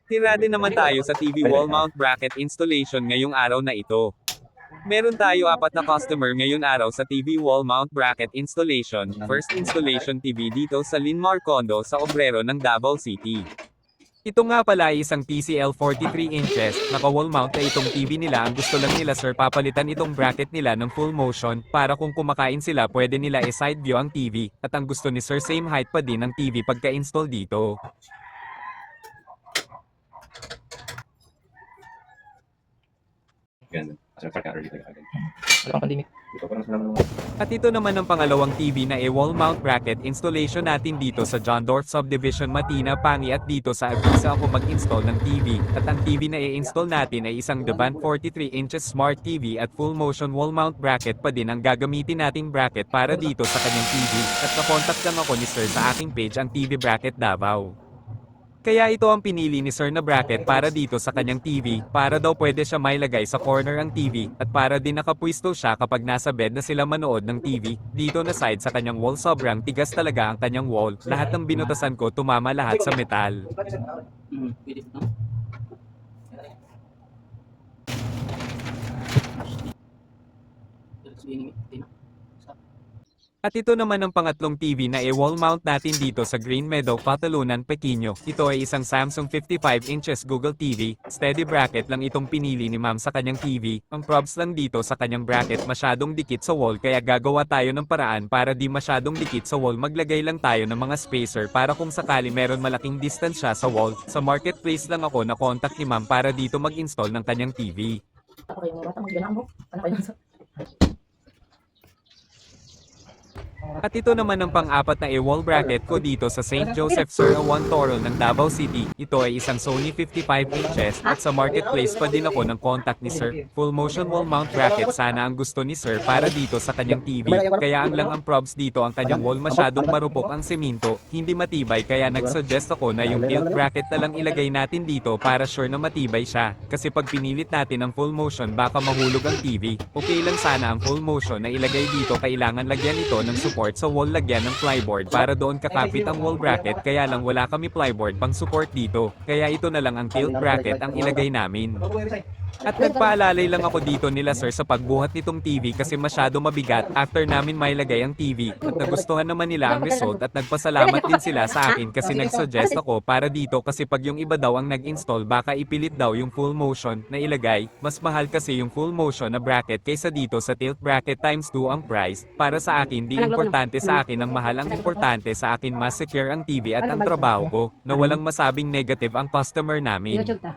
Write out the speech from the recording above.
Tira din naman tayo sa TV wall mount bracket installation ngayong araw na ito. Meron tayo 4 na customer ngayong araw sa TV wall mount bracket installation, first installation TV dito sa Linmar Condo sa Obrero ng Davao City. Ito nga pala ay isang TCL 43 inches, naka-wall mount na itong TV nila. Ang gusto lang nila sir, papalitan itong bracket nila ng full motion, para kung kumakain sila pwede nila i-side view ang TV, at ang gusto ni sir same height pa din ng TV pagka-install dito. Ganun. Kasi nagpaka early talaga. Wala kang pandemic. Ito parang naman At ito naman ang pangalawang TV na wall mount bracket installation natin dito sa John Dorf Subdivision Matina Pangi, at dito sa Avisa ako mag-install ng TV. At ang TV na i-install natin ay isang Devan 43 inches smart TV at full motion wall mount bracket pa din ang gagamitin nating bracket para dito sa kanyang TV. At na-contact lang ako ni sir sa aking page, ang TV Bracket Davao. Kaya ito ang pinili ni sir na bracket para dito sa kanyang TV, para daw pwede siya mailagay sa corner ang TV, at para din nakapwisto siya kapag nasa bed na sila manood ng TV. Dito na side sa kanyang wall, sobrang tigas talaga ang kanyang wall, lahat ng binutasan ko tumama lahat sa metal. Pwede no? At ito naman ang pangatlong TV na wall mount natin dito sa Green Meadow, Patalunan, Pequeño. Ito ay isang Samsung 55 inches Google TV, steady bracket lang itong pinili ni ma'am sa kanyang TV. Ang probs lang dito sa kanyang bracket masyadong dikit sa wall, kaya gagawa tayo ng paraan para di masyadong dikit sa wall. Maglagay lang tayo ng mga spacer para kung sakali meron malaking distance siya sa wall. Sa marketplace lang ako na contact ni ma'am para dito mag-install ng kanyang TV. Ako kayo mga bata, magbilang mo. Ano kayo sa... At ito naman ang pang-apat na wall bracket ko dito sa St. Joseph Sir Juan Toro ng Davao City. Ito ay isang Sony 55 inches, at sa marketplace pa din ako ng contact ni sir. Full motion wall mount bracket sana ang gusto ni sir para dito sa kanyang TV. Kaya ang lang ang probs dito, ang kanyang wall masyadong marupok ang semento, hindi matibay, kaya nagsuggest ako na yung tilt bracket na lang ilagay natin dito para sure na matibay siya. Kasi pag pinilit natin ang full motion baka mahulog ang TV. Okay lang sana ang full motion na ilagay dito, kailangan lagyan ito ng support sa wall, lagyan ng plyboard para doon kakapit ang wall bracket, kaya lang wala kami plyboard pang support dito. Kaya ito na lang ang tilt bracket ang ilagay namin. At nagpaalalay lang ako dito nila sir sa pagbuhat nitong TV kasi masyado mabigat after namin mailagay ang TV. At nagustuhan naman nila ang result, at nagpasalamat din sila sa akin kasi nagsuggest ako para dito, kasi pag yung iba daw ang nag-install baka ipilit daw yung full motion na ilagay. Mas mahal kasi yung full motion na bracket kaysa dito sa tilt bracket times 2 ang price. Para sa akin, di importante sa akin ang mahal, ang importante sa akin mas secure ang TV at ang trabaho ko, na walang masabing negative ang customer namin. YouTube ta.